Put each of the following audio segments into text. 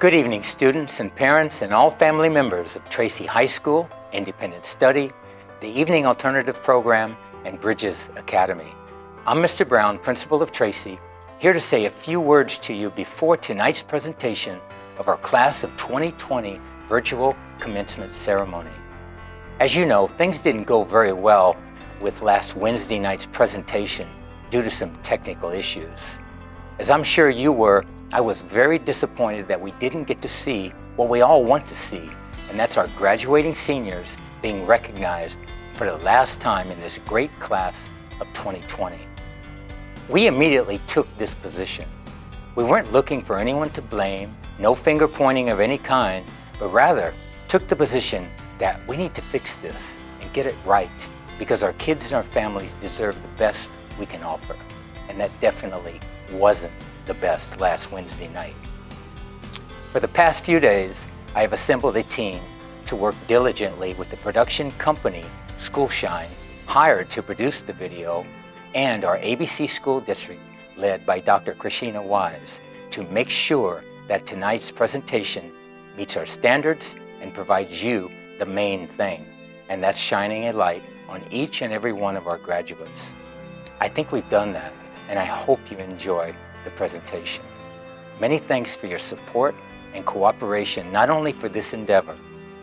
Good evening, students and parents and all family members of Tracy High School, Independent Study, the Evening Alternative Program, and Bridges Academy. I'm Mr. Brown, Principal of Tracy, here to say a few words to you before tonight's presentation of our Class of 2020 Virtual Commencement Ceremony. As you know, things didn't go very well with last Wednesday night's presentation due to some technical issues. As I'm sure you were, I was very disappointed that we didn't get to see what we all want to see, and that's our graduating seniors being recognized for the last time in this great class of 2020. We immediately took this position. We weren't looking for anyone to blame, no finger pointing of any kind, but rather took the position that we need to fix this and get it right because our kids and our families deserve the best we can offer. And that definitely wasn't the best last Wednesday night. For the past few days, I have assembled a team to work diligently with the production company, Schoolshine, hired to produce the video, and our ABC School District, led by Dr. Krishina Wise, to make sure that tonight's presentation meets our standards and provides you the main thing, and that's shining a light on each and every one of our graduates. I think we've done that, and I hope you enjoy the presentation. Many thanks for your support and cooperation, not only for this endeavor,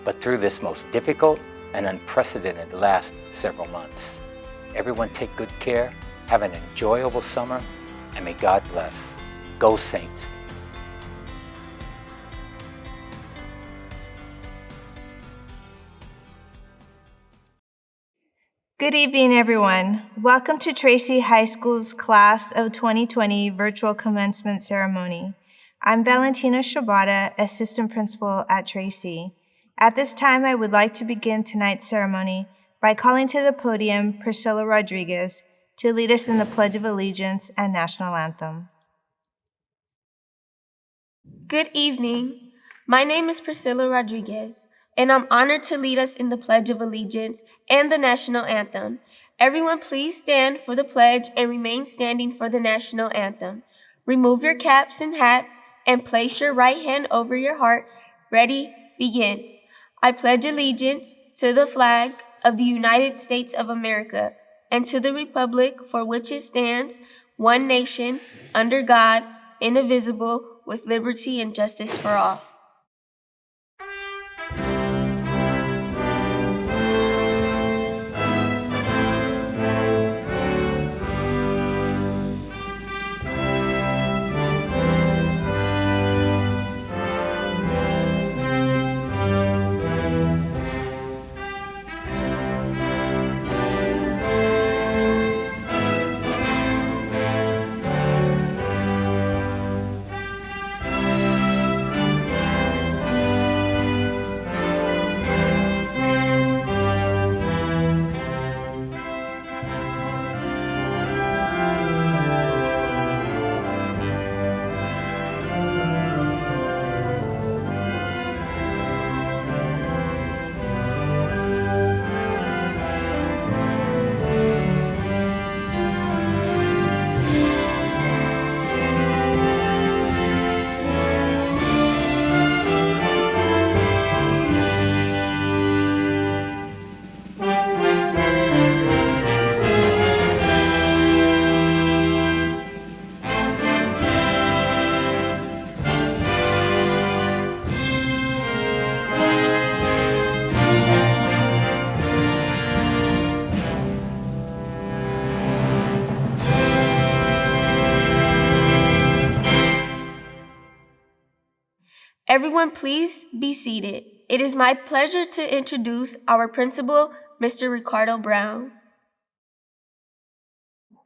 but through this most difficult and unprecedented last several months. Everyone take good care, have an enjoyable summer, and may God bless. Go Saints. Good evening, everyone. Welcome to Tracy High School's Class of 2020 Virtual Commencement Ceremony. I'm Valentina Shabata, Assistant Principal at Tracy. At this time, I would like to begin tonight's ceremony by calling to the podium Priscilla Rodriguez to lead us in the Pledge of Allegiance and National Anthem. Good evening. My name is Priscilla Rodriguez, and I'm honored to lead us in the Pledge of Allegiance and the National Anthem. Everyone please stand for the pledge and remain standing for the National Anthem. Remove your caps and hats and place your right hand over your heart. Ready, begin. I pledge allegiance to the flag of the United States of America and to the republic for which it stands, one nation, under God, indivisible, with liberty and justice for all. Everyone, please be seated. It is my pleasure to introduce our principal, Mr. Ricardo Brown.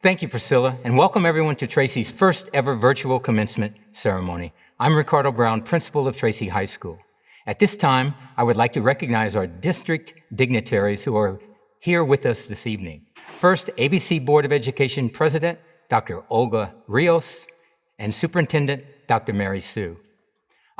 Thank you, Priscilla, and welcome everyone to Tracy's first ever virtual commencement ceremony. I'm Ricardo Brown, Principal of Tracy High School. At this time, I would like to recognize our district dignitaries who are here with us this evening. First, ABC Board of Education President, Dr. Olga Rios, and Superintendent, Dr. Mary Sue.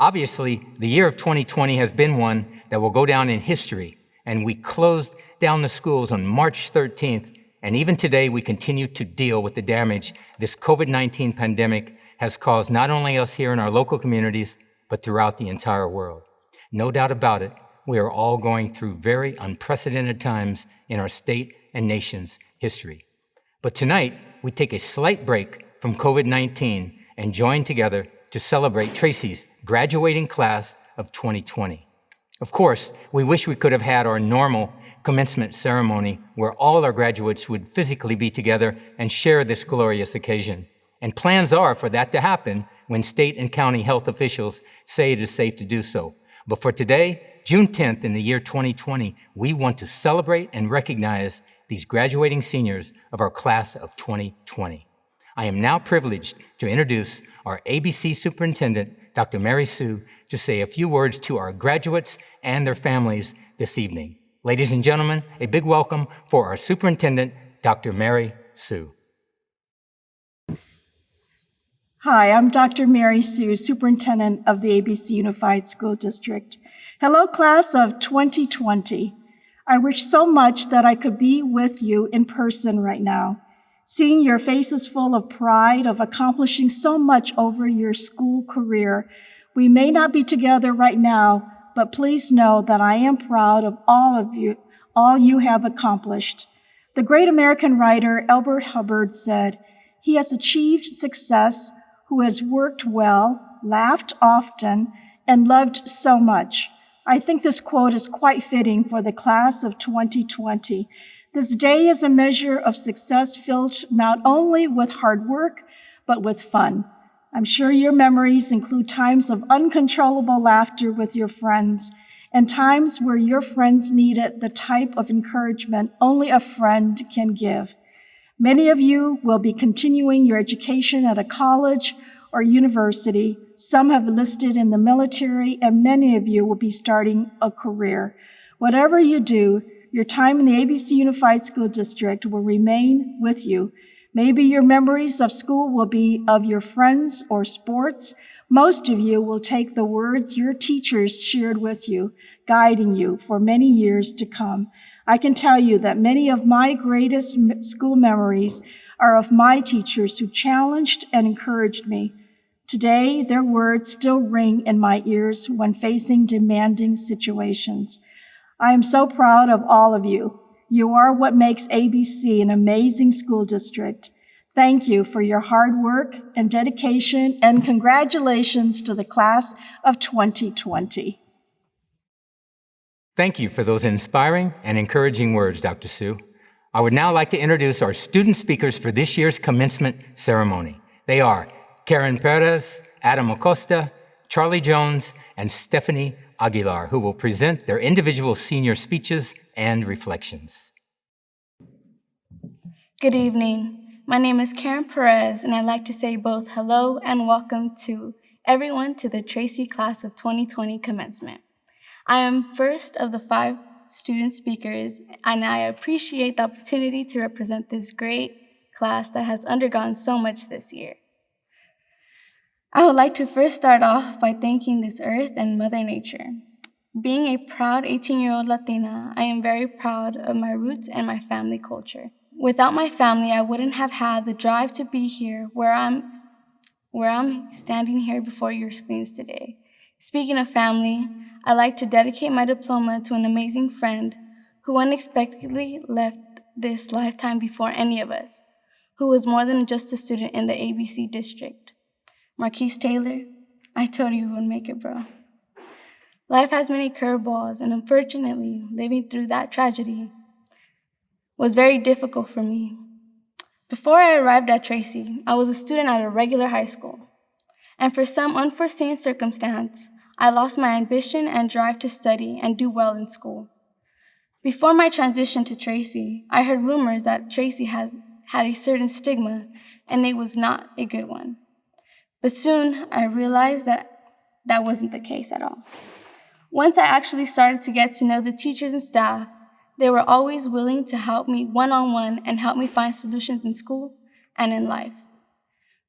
Obviously, the year of 2020 has been one that will go down in history, and we closed down the schools on March 13th, and even today we continue to deal with the damage this COVID-19 pandemic has caused not only us here in our local communities, but throughout the entire world. No doubt about it, we are all going through very unprecedented times in our state and nation's history. But tonight, we take a slight break from COVID-19 and join together to celebrate Tracy's graduating class of 2020. Of course, we wish we could have had our normal commencement ceremony where all our graduates would physically be together and share this glorious occasion. And plans are for that to happen when state and county health officials say it is safe to do so. But for today, June 10th in the year 2020, we want to celebrate and recognize these graduating seniors of our class of 2020. I am now privileged to introduce our ABC Superintendent, Dr. Mary Sue, to say a few words to our graduates and their families this evening. Ladies and gentlemen, a big welcome for our Superintendent, Dr. Mary Sue. Hi, I'm Dr. Mary Sue, Superintendent of the ABC Unified School District. Hello, class of 2020. I wish so much that I could be with you in person right now. Seeing your faces full of pride of accomplishing so much over your school career. We may not be together right now, but please know that I am proud of all you have accomplished. The great American writer Elbert Hubbard said, "He has achieved success who has worked well, laughed often, and loved so much." I think this quote is quite fitting for the class of 2020. This day is a measure of success filled not only with hard work, but with fun. I'm sure your memories include times of uncontrollable laughter with your friends and times where your friends needed the type of encouragement only a friend can give. Many of you will be continuing your education at a college or university. Some have enlisted in the military, and many of you will be starting a career. Whatever you do, your time in the ABC Unified School District will remain with you. Maybe your memories of school will be of your friends or sports. Most of you will take the words your teachers shared with you, guiding you for many years to come. I can tell you that many of my greatest school memories are of my teachers who challenged and encouraged me. Today, their words still ring in my ears when facing demanding situations. I am so proud of all of you. You are what makes ABC an amazing school district. Thank you for your hard work and dedication, and congratulations to the class of 2020. Thank you for those inspiring and encouraging words, Dr. Sue. I would now like to introduce our student speakers for this year's commencement ceremony. They are Karen Perez, Adam Acosta, Charlie Jones, and Stephanie Aguilar, who will present their individual senior speeches and reflections. Good evening. My name is Karen Perez, and I'd like to say both hello and welcome to everyone to the Tracy Class of 2020 Commencement. I am first of the 5 student speakers, and I appreciate the opportunity to represent this great class that has undergone so much this year. I would like to first start off by thanking this earth and Mother Nature. Being a proud 18-year-old Latina, I am very proud of my roots and my family culture. Without my family, I wouldn't have had the drive to be here where I'm standing here before your screens today. Speaking of family, I'd like to dedicate my diploma to an amazing friend who unexpectedly left this lifetime before any of us, who was more than just a student in the ABC district. Marquise Taylor, I told you would make it, bro. Life has many curveballs, and unfortunately, living through that tragedy was very difficult for me. Before I arrived at Tracy, I was a student at a regular high school, and for some unforeseen circumstance, I lost my ambition and drive to study and do well in school. Before my transition to Tracy, I heard rumors that Tracy had a certain stigma, and it was not a good one. But soon, I realized that wasn't the case at all. Once I actually started to get to know the teachers and staff, they were always willing to help me one-on-one and help me find solutions in school and in life.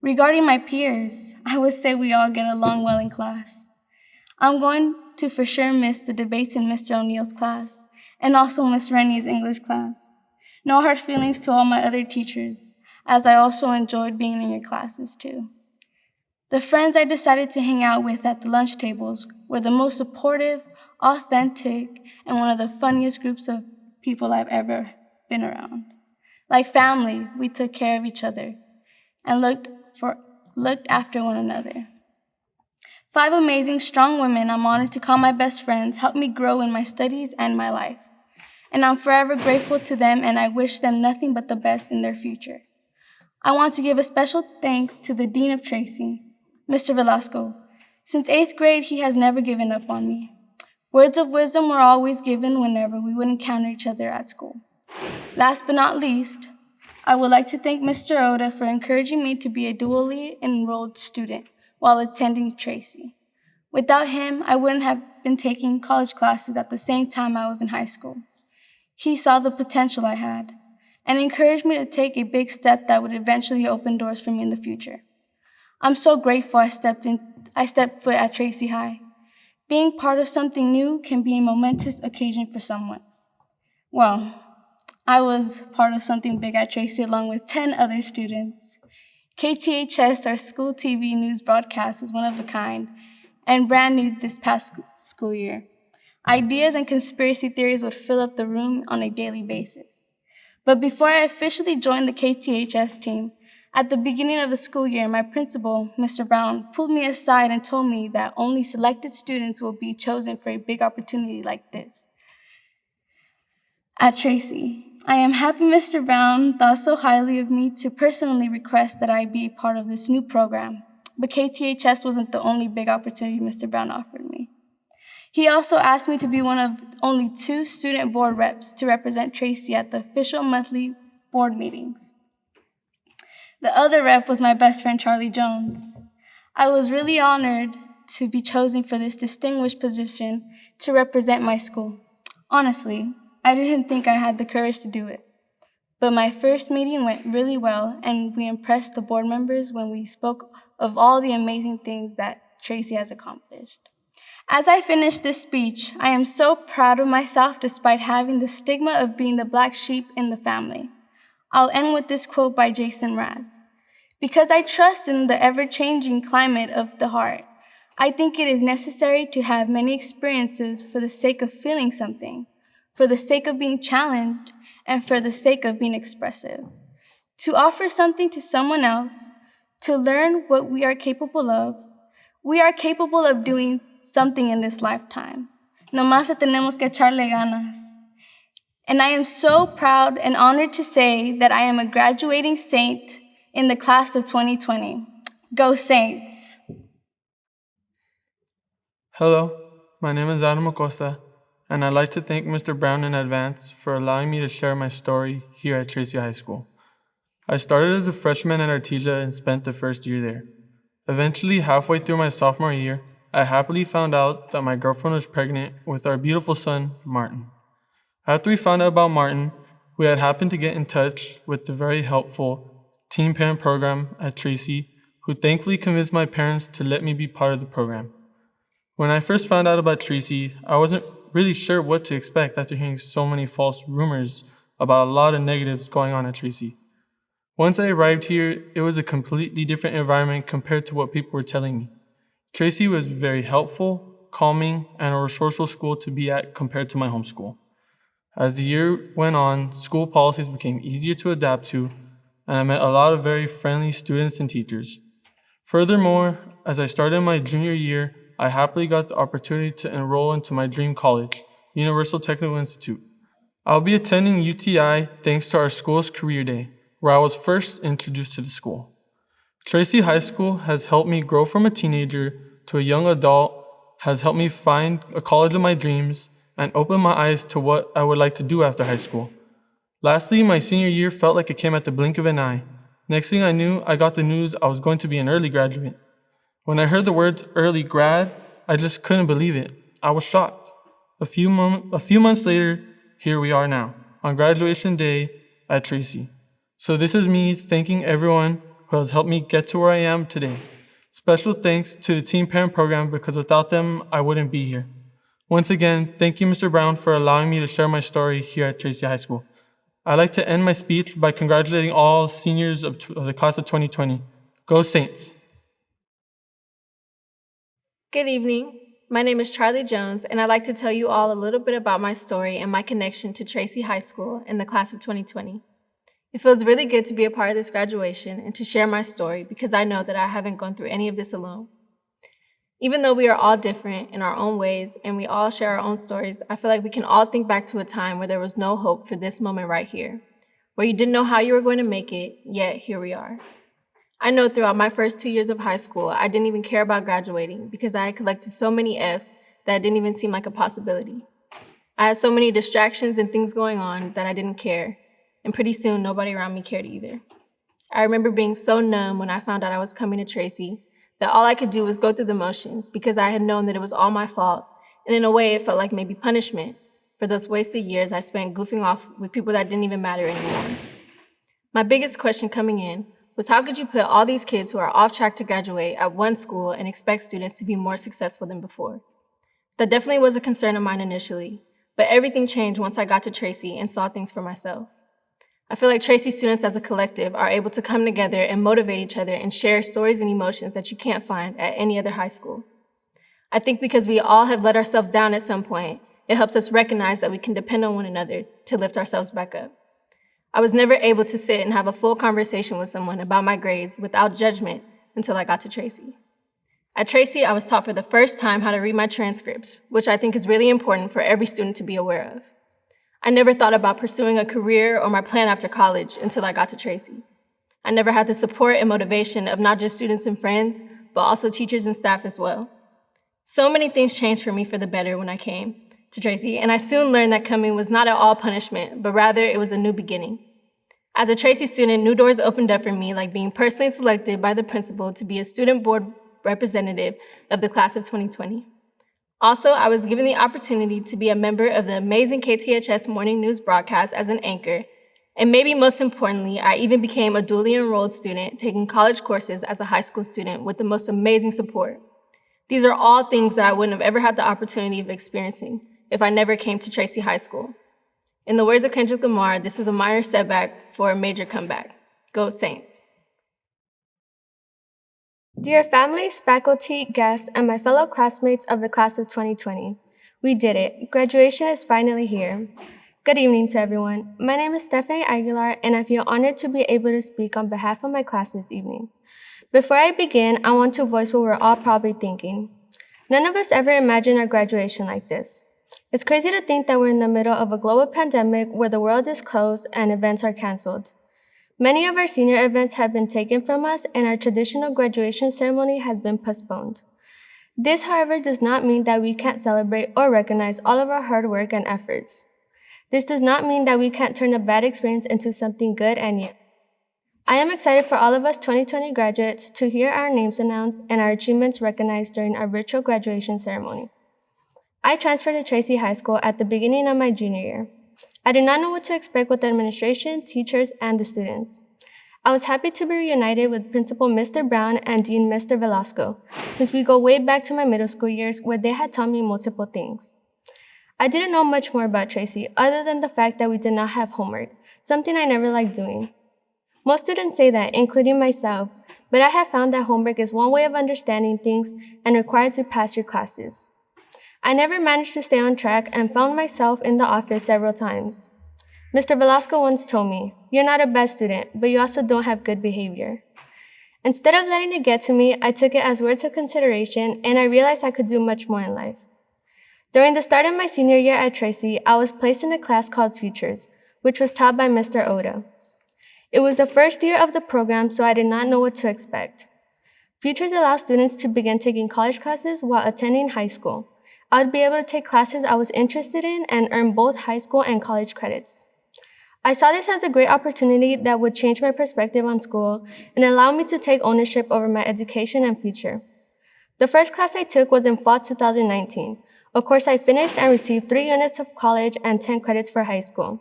Regarding my peers, I would say we all get along well in class. I'm going to for sure miss the debates in Mr. O'Neill's class and also Miss Rennie's English class. No hard feelings to all my other teachers, as I also enjoyed being in your classes too. The friends I decided to hang out with at the lunch tables were the most supportive, authentic, and one of the funniest groups of people I've ever been around. Like family, we took care of each other and looked after one another. 5 amazing, strong women I'm honored to call my best friends helped me grow in my studies and my life. And I'm forever grateful to them, and I wish them nothing but the best in their future. I want to give a special thanks to the Dean of Tracy, Mr. Velasco. Since 8th grade, he has never given up on me. Words of wisdom were always given whenever we would encounter each other at school. Last but not least, I would like to thank Mr. Oda for encouraging me to be a dually enrolled student while attending Tracy. Without him, I wouldn't have been taking college classes at the same time I was in high school. He saw the potential I had and encouraged me to take a big step that would eventually open doors for me in the future. I'm so grateful I stepped foot at Tracy High. Being part of something new can be a momentous occasion for someone. Well, I was part of something big at Tracy along with 10 other students. KTHS, our school TV news broadcast, is one of a kind and brand new this past school year. Ideas and conspiracy theories would fill up the room on a daily basis. But before I officially joined the KTHS team, at the beginning of the school year, my principal, Mr. Brown, pulled me aside and told me that only selected students will be chosen for a big opportunity like this at Tracy. I am happy Mr. Brown thought so highly of me to personally request that I be part of this new program. But KTHS wasn't the only big opportunity Mr. Brown offered me. He also asked me to be one of only 2 student board reps to represent Tracy at the official monthly board meetings. The other rep was my best friend, Charlie Jones. I was really honored to be chosen for this distinguished position to represent my school. Honestly, I didn't think I had the courage to do it. But my first meeting went really well, and we impressed the board members when we spoke of all the amazing things that Tracy has accomplished. As I finish this speech, I am so proud of myself despite having the stigma of being the black sheep in the family. I'll end with this quote by Jason Mraz. Because I trust in the ever-changing climate of the heart, I think it is necessary to have many experiences for the sake of feeling something, for the sake of being challenged, and for the sake of being expressive. To offer something to someone else, to learn what we are capable of. We are capable of doing something in this lifetime. Nomás tenemos que echarle ganas. And I am so proud and honored to say that I am a graduating Saint in the class of 2020. Go Saints! Hello, my name is Adam Acosta, and I'd like to thank Mr. Brown in advance for allowing me to share my story here at Tracy High School. I started as a freshman at Artesia and spent the first year there. Eventually, halfway through my sophomore year, I happily found out that my girlfriend was pregnant with our beautiful son, Martin. After we found out about Martin, we had happened to get in touch with the very helpful teen parent program at Tracy, who thankfully convinced my parents to let me be part of the program. When I first found out about Tracy, I wasn't really sure what to expect after hearing so many false rumors about a lot of negatives going on at Tracy. Once I arrived here, it was a completely different environment compared to what people were telling me. Tracy was very helpful, calming, and a resourceful school to be at compared to my home school. As the year went on, school policies became easier to adapt to, and I met a lot of very friendly students and teachers. Furthermore, as I started my junior year, I happily got the opportunity to enroll into my dream college, Universal Technical Institute. I'll be attending UTI thanks to our school's career day, where I was first introduced to the school. Tracy High School has helped me grow from a teenager to a young adult, has helped me find a college of my dreams, and open my eyes to what I would like to do after high school. Lastly, my senior year felt like it came at the blink of an eye. Next thing I knew, I got the news I was going to be an early graduate. When I heard the words early grad, I just couldn't believe it. I was shocked. A few months later, here we are now, on graduation day at Tracy. So this is me thanking everyone who has helped me get to where I am today. Special thanks to the Teen Parent Program because without them, I wouldn't be here. Once again, thank you, Mr. Brown, for allowing me to share my story here at Tracy High School. I'd like to end my speech by congratulating all seniors of the class of 2020. Go Saints! Good evening. My name is Charlie Jones, and I'd like to tell you all a little bit about my story and my connection to Tracy High School in the class of 2020. It feels really good to be a part of this graduation and to share my story because I know that I haven't gone through any of this alone. Even though we are all different in our own ways and we all share our own stories, I feel like we can all think back to a time where there was no hope for this moment right here, where you didn't know how you were going to make it, yet here we are. I know throughout my first 2 years of high school, I didn't even care about graduating because I had collected so many Fs that it didn't even seem like a possibility. I had so many distractions and things going on that I didn't care, and pretty soon nobody around me cared either. I remember being so numb when I found out I was coming to Tracy that all I could do was go through the motions because I had known that it was all my fault, and in a way it felt like maybe punishment for those wasted years I spent goofing off with people that didn't even matter anymore. My biggest question coming in was how could you put all these kids who are off track to graduate at one school and expect students to be more successful than before? That definitely was a concern of mine initially, but everything changed once I got to Tracy and saw things for myself. I feel like Tracy students as a collective are able to come together and motivate each other and share stories and emotions that you can't find at any other high school. I think because we all have let ourselves down at some point, it helps us recognize that we can depend on one another to lift ourselves back up. I was never able to sit and have a full conversation with someone about my grades without judgment until I got to Tracy. At Tracy, I was taught for the first time how to read my transcripts, which I think is really important for every student to be aware of. I never thought about pursuing a career or my plan after college until I got to Tracy. I never had the support and motivation of not just students and friends, but also teachers and staff as well. So many things changed for me for the better when I came to Tracy, and I soon learned that coming was not at all punishment, but rather it was a new beginning. As a Tracy student, new doors opened up for me, like being personally selected by the principal to be a student board representative of the class of 2020. Also, I was given the opportunity to be a member of the amazing KTHS morning news broadcast as an anchor, and maybe most importantly, I even became a dually enrolled student taking college courses as a high school student with the most amazing support. These are all things that I wouldn't have ever had the opportunity of experiencing if I never came to Tracy High School. In the words of Kendrick Lamar, this was a minor setback for a major comeback. Go Saints. Dear families, faculty, guests, and my fellow classmates of the class of 2020, we did it. Graduation is finally here. Good evening to everyone. My name is Stephanie Aguilar, and I feel honored to be able to speak on behalf of my class this evening. Before I begin, I want to voice what we're all probably thinking. None of us ever imagined our graduation like this. It's crazy to think that we're in the middle of a global pandemic where the world is closed and events are canceled. Many of our senior events have been taken from us, and our traditional graduation ceremony has been postponed. This, however, does not mean that we can't celebrate or recognize all of our hard work and efforts. This does not mean that we can't turn a bad experience into something good and new. I am excited for all of us 2020 graduates to hear our names announced and our achievements recognized during our virtual graduation ceremony. I transferred to Tracy High School at the beginning of my junior year. I did not know what to expect with the administration, teachers, and the students. I was happy to be reunited with Principal Mr. Brown and Dean Mr. Velasco, since we go way back to my middle school years where they had taught me multiple things. I didn't know much more about Tracy other than the fact that we did not have homework, something I never liked doing. Most students say that, including myself, but I have found that homework is one way of understanding things and required to pass your classes. I never managed to stay on track and found myself in the office several times. Mr. Velasco once told me, "You're not a bad student, but you also don't have good behavior." Instead of letting it get to me, I took it as words of consideration, and I realized I could do much more in life. During the start of my senior year at Tracy, I was placed in a class called Futures, which was taught by Mr. Oda. It was the first year of the program, so I did not know what to expect. Futures allows students to begin taking college classes while attending high school. I would be able to take classes I was interested in and earn both high school and college credits. I saw this as a great opportunity that would change my perspective on school and allow me to take ownership over my education and future. The first class I took was in fall 2019, a course I finished and received 3 units of college and 10 credits for high school.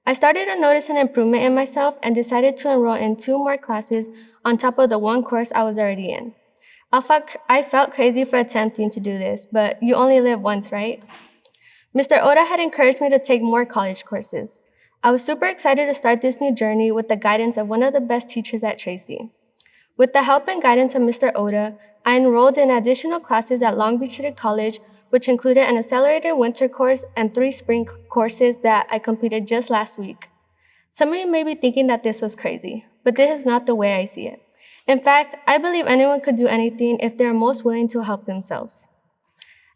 I started to notice an improvement in myself and decided to enroll in 2 more classes on top of the 1 course I was already in. I felt crazy for attempting to do this, but you only live once, right? Mr. Oda had encouraged me to take more college courses. I was super excited to start this new journey with the guidance of one of the best teachers at Tracy. With the help and guidance of Mr. Oda, I enrolled in additional classes at Long Beach City College, which included an accelerated winter course and 3 spring courses that I completed just last week. Some of you may be thinking that this was crazy, but this is not the way I see it. In fact, I believe anyone could do anything if they are most willing to help themselves.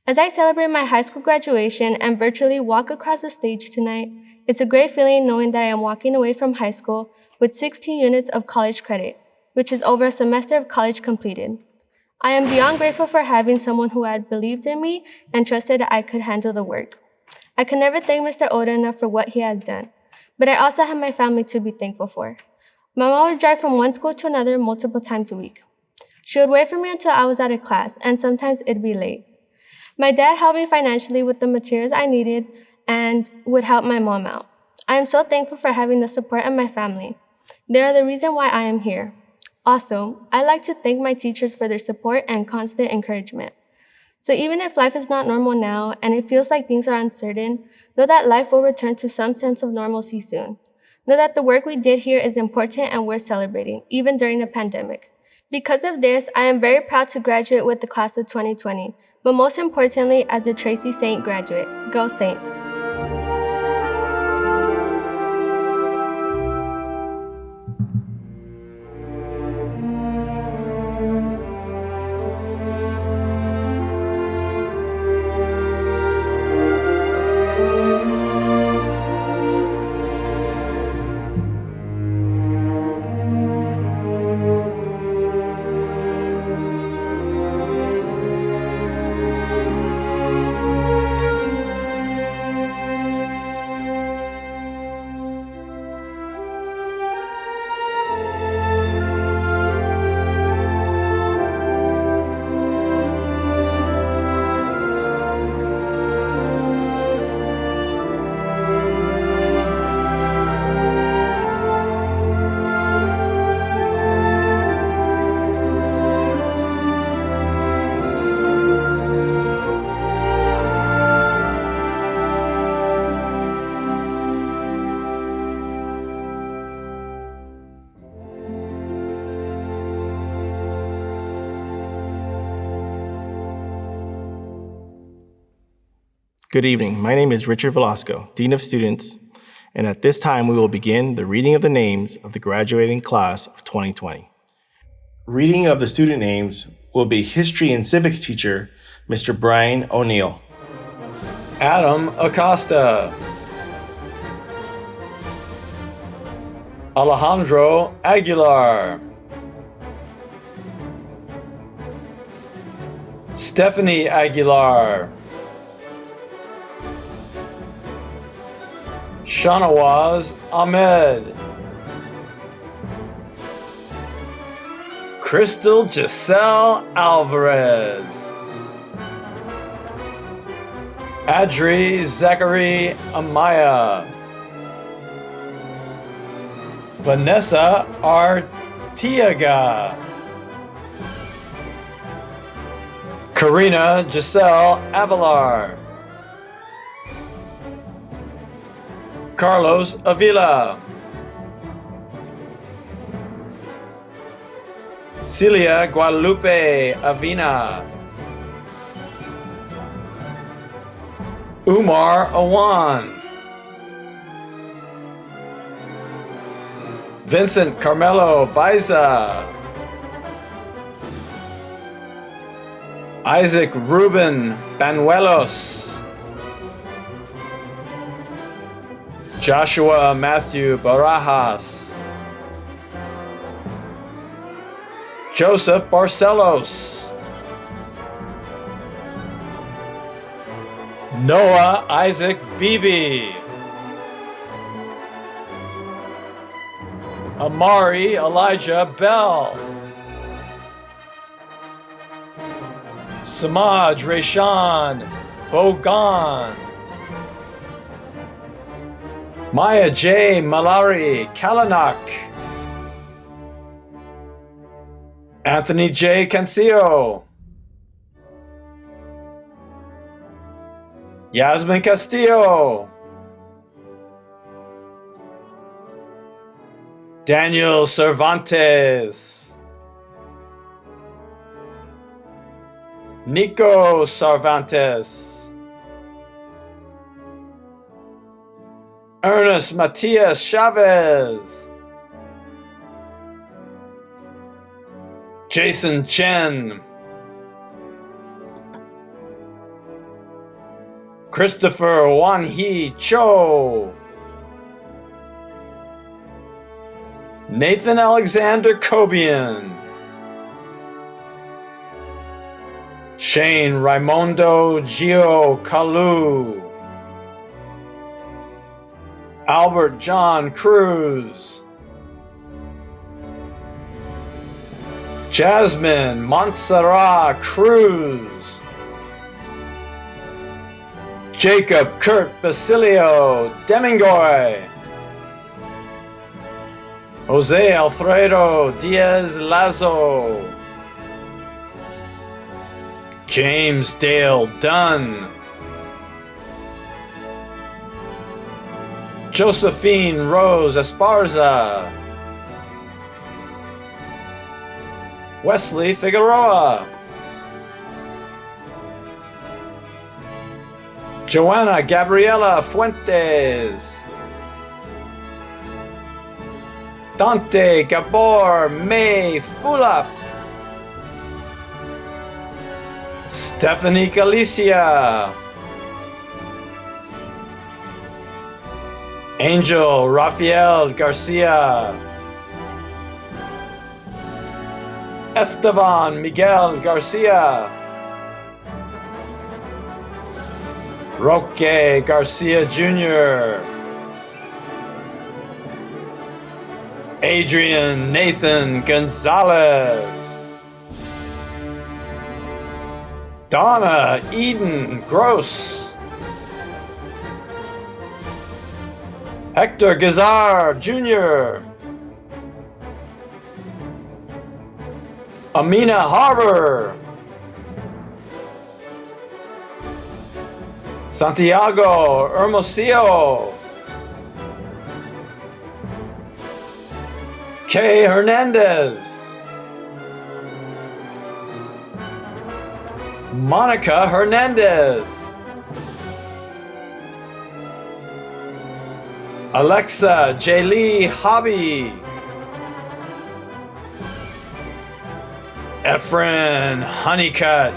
As I celebrate my high school graduation and virtually walk across the stage tonight, it's a great feeling knowing that I am walking away from high school with 16 units of college credit, which is over a semester of college completed. I am beyond grateful for having someone who had believed in me and trusted that I could handle the work. I could never thank Mr. Oda enough for what he has done, but I also have my family to be thankful for. My mom would drive from one school to another multiple times a week. She would wait for me until I was out of class, and sometimes it'd be late. My dad helped me financially with the materials I needed and would help my mom out. I am so thankful for having the support of my family. They are the reason why I am here. Also, I'd like to thank my teachers for their support and constant encouragement. So even if life is not normal now and it feels like things are uncertain, know that life will return to some sense of normalcy soon. Know that the work we did here is important and worth celebrating, even during a pandemic. Because of this, I am very proud to graduate with the class of 2020, but most importantly, as a Tracy Saint graduate. Go Saints! Good evening. My name is Richard Velasco, Dean of Students, and at this time we will begin the reading of the names of the graduating class of 2020. Reading of the student names will be History and Civics teacher, Mr. Brian O'Neill. Adam Acosta. Alejandro Aguilar. Stephanie Aguilar. Shanawaz Ahmed. Crystal Giselle Alvarez. Adri Zachary Amaya. Vanessa Artiaga. Karina Giselle Avalar. Carlos Avila. Celia Guadalupe Avina. Umar Awan. Vincent Carmelo Baiza. Isaac Ruben Banuelos. Joshua Matthew Barajas. Joseph Barcelos. Noah Isaac Beebe. Amari Elijah Bell. Samaj Rayshan Bogan. Maya J. Malari Kalanak. Anthony J. Cancillo. Yasmin Castillo. Daniel Cervantes. Nico Cervantes, Ernest Matias Chavez, Jason Chen, Christopher Wan-hee Cho, Nathan Alexander Cobian, Shane Raimondo Gio Kalu, Albert John Cruz, Jasmine Montserrat Cruz, Jacob Kurt Basilio Demingoy, Jose Alfredo Diaz Lazo, James Dale Dunn, Josephine Rose Esparza, Wesley Figueroa, Joanna Gabriela Fuentes, Dante Gabor May Fulap, Stephanie Galicia, Angel Rafael Garcia, Esteban Miguel Garcia, Roque Garcia Jr., Adrian Nathan Gonzalez, Donna Eden Gross, Hector Gazar Jr., Amina Harbor, Santiago Hermosillo, Kay Hernandez, Monica Hernandez, Alexa Jaylee Hobby, Efren Honeycutt,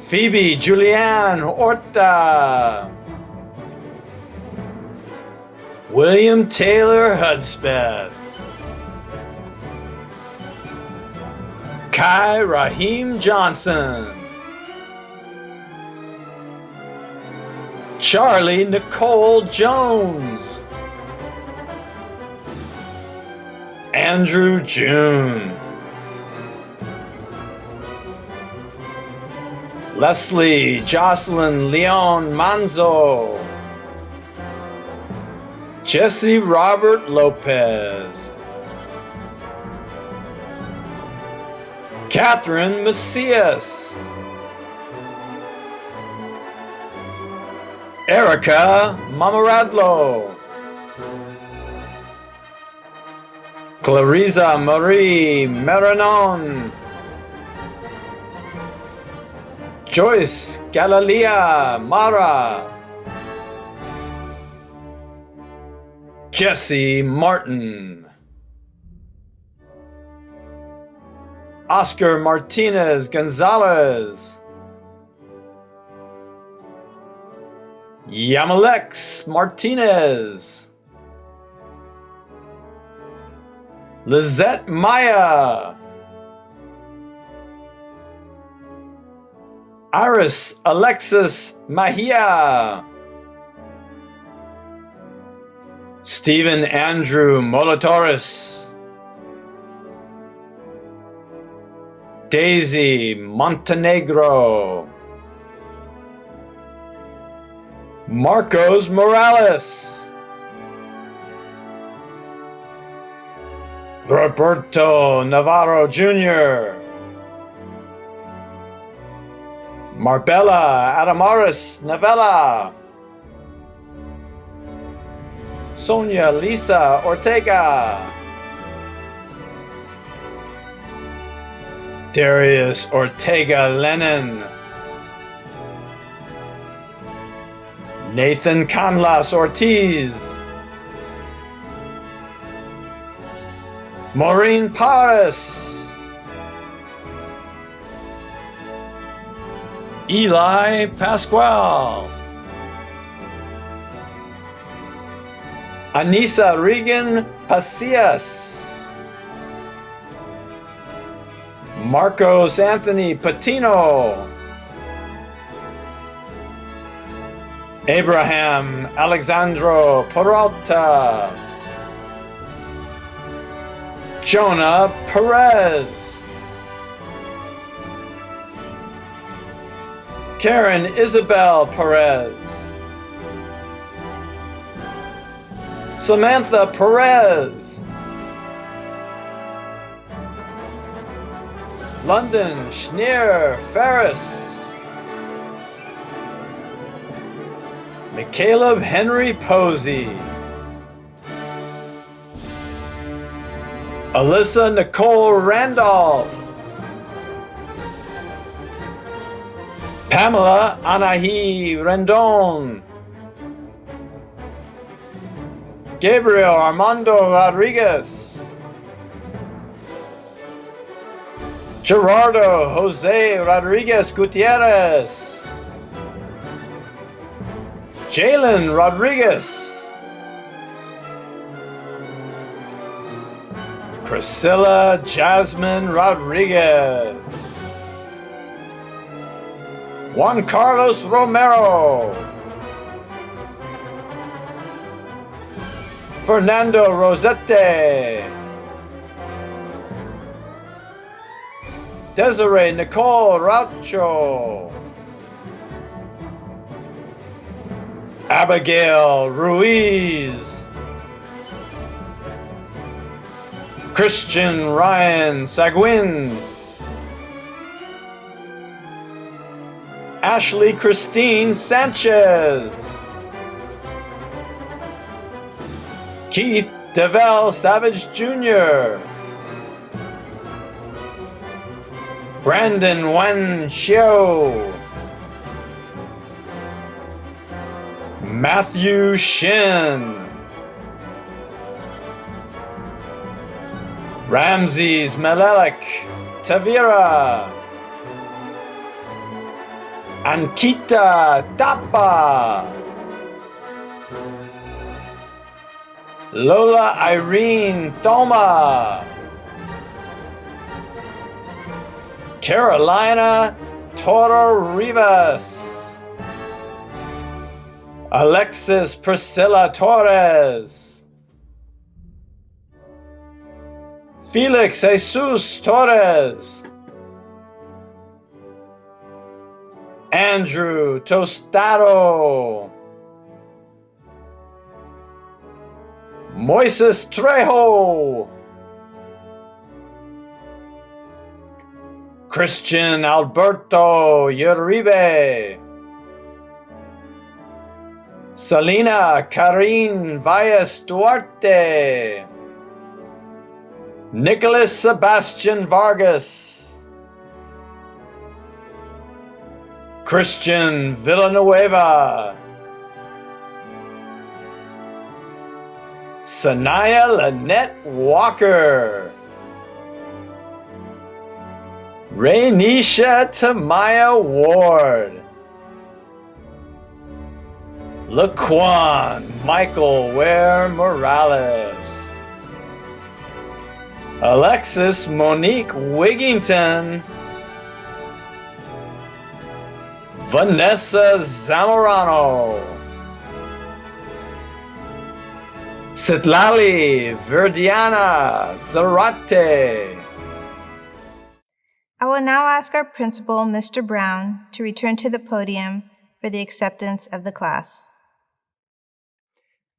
Phoebe Julianne Horta, William Taylor Hudspeth, Kai Raheem Johnson, Charlie Nicole Jones, Andrew June, Leslie Jocelyn Leon Manzo, Jesse Robert Lopez, Catherine Macias, Erica Mamaradlo, Clarissa Marie Maranon, Joyce Galilea Mara, Jesse Martin, Oscar Martinez Gonzalez, Yamalex Martinez, Lizette Maya, Iris Alexis Mahia, Stephen Andrew Molatoris, Daisy Montenegro, Marcos Morales, Roberto Navarro Jr., Marbella Adamaris Navella, Sonia Lisa Ortega, Darius Ortega Lennon, Nathan Canlas Ortiz, Maureen Paris, Eli Pascual, Anissa Regan Pacias, Marcos Anthony Patino, Abraham Alexandro Peralta, Jonah Perez, Karen Isabel Perez, Samantha Perez, London Schneer Ferris, McCaleb Henry Posey, Alyssa Nicole Randolph, Pamela Anahi Rendon, Gabriel Armando Rodriguez, Gerardo Jose Rodriguez Gutierrez, Jalen Rodriguez, Priscilla Jasmine Rodriguez, Juan Carlos Romero, Fernando Rosette, Desiree Nicole Raucho, Abigail Ruiz, Christian Ryan Seguin, Ashley Christine Sanchez, Keith Devell Savage Jr., Brandon Wen Xiu, Matthew Shin, Ramses Melelek Tavira, Ankita Tapa, Lola Irene Thoma, Carolina Toro Rivas, Alexis Priscilla Torres, Felix Jesus Torres, Andrew Tostado, Moises Trejo, Christian Alberto Uribe, Selena Karin Valles Duarte, Nicholas Sebastian Vargas, Christian Villanueva, Sanaya Lynette Walker, Rainisha Tamaya Ward, Laquan Michael Ware Morales, Alexis Monique Wigington, Vanessa Zamorano, Sitlali Verdiana Zarate. I will now ask our principal, Mr. Brown, to return to the podium for the acceptance of the class.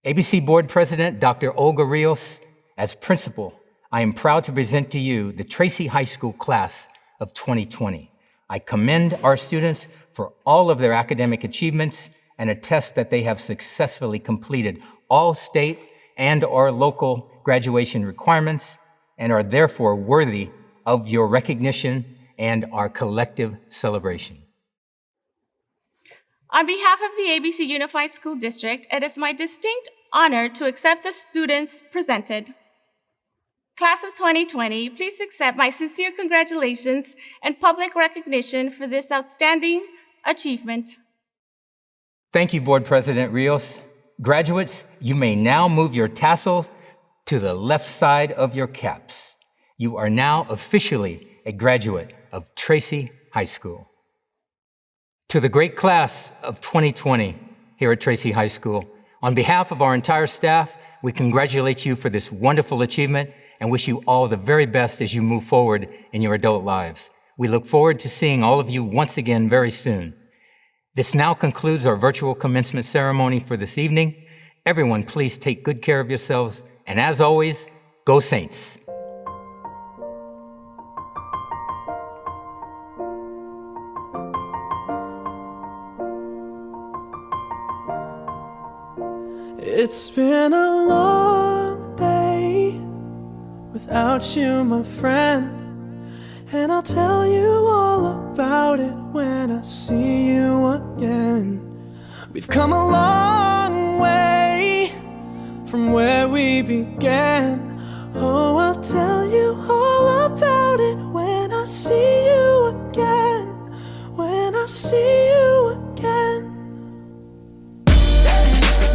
ABC Board President Dr. Olga Rios, as principal, I am proud to present to you the Tracy High School class of 2020. I commend our students for all of their academic achievements and attest that they have successfully completed all state and/or local graduation requirements and are therefore worthy of your recognition and our collective celebration. On behalf of the ABC Unified School District, it is my distinct honor to accept the students presented. Class of 2020, please accept my sincere congratulations and public recognition for this outstanding achievement. Thank you, Board President Rios. Graduates, you may now move your tassels to the left side of your caps. You are now officially a graduate of Tracy High School. To the great class of 2020 here at Tracy High School, on behalf of our entire staff, we congratulate you for this wonderful achievement and wish you all the very best as you move forward in your adult lives. We look forward to seeing all of you once again very soon. This now concludes our virtual commencement ceremony for this evening. Everyone, please take good care of yourselves, and as always, go Saints! It's been a long day without you, my friend, and I'll tell you all about it when I see you again. We've come a long way from where we began. Oh, I'll tell you all about it when I see you again. When I see you again.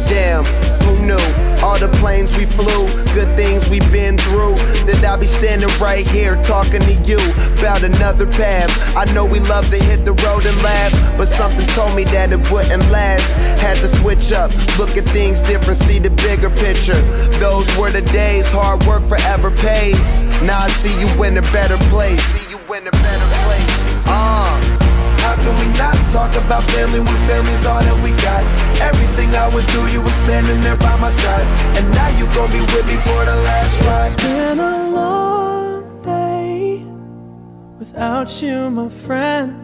Damn, who knew? All the planes we flew, good things we've been through, that I'll be standing right here talking to you about another path. I know we love to hit the road and laugh, but something told me that it wouldn't last. Had to switch up, look at things different, see the bigger picture. Those were the days, hard work forever pays. Now I see you in a better place. How can we not talk about family when family's all that we got? Everything I went through, you were standing there by my side, and now you gon' be with me for the last ride. It's been a long day without you, my friend,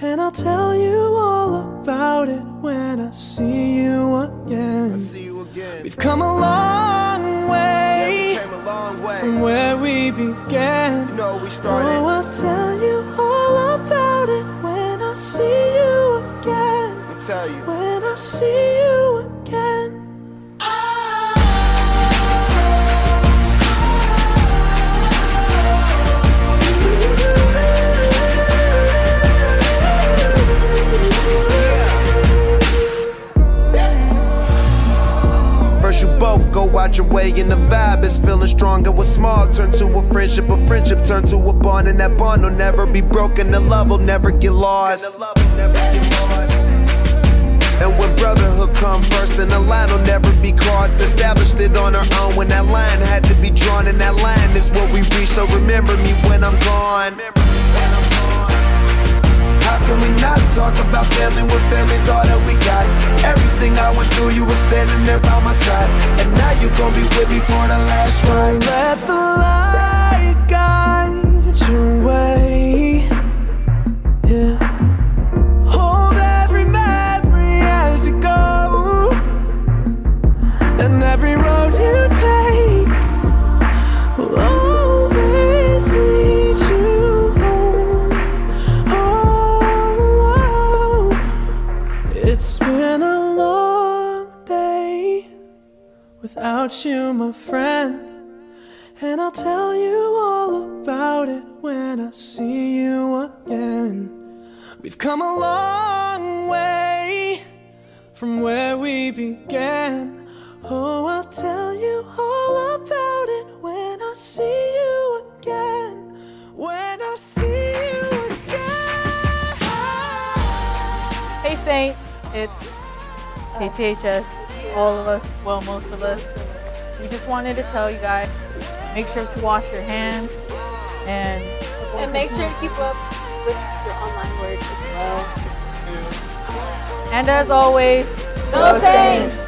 and I'll tell you all about it when I see you again. We've come a long way, from where we began. You know we started. Oh, I'll tell you all about it when I see you again. I'll tell you. When I see you again. First you both go out your way and the vibe is feeling strong. And what's small turn to a friendship turn to a bond, and that bond will never be broken. The love will never get lost. And when brotherhood come first, then the line will never be crossed. Established it on our own when that line had to be drawn, and that line is what we reach. So remember me when I'm gone. How can we not talk about family when family's all that we got? Everything I went through, you were standing there by my side, and now you gon' be with me for the last ride. Let the light guide your way. Yeah. Hold every memory as you go, and every road you take will always lead you home. Oh, it's been a long day without you, my friend, and I'll tell you all about it when I see you again. We've come a long way from where we began. Oh, I'll tell you all about it when I see you again. When I see you again. Hey Saints, it's KTHS, all of us, well most of us. We just wanted to tell you guys, make sure to wash your hands and make sure to keep up with your online work as well. And as always, Go Saints!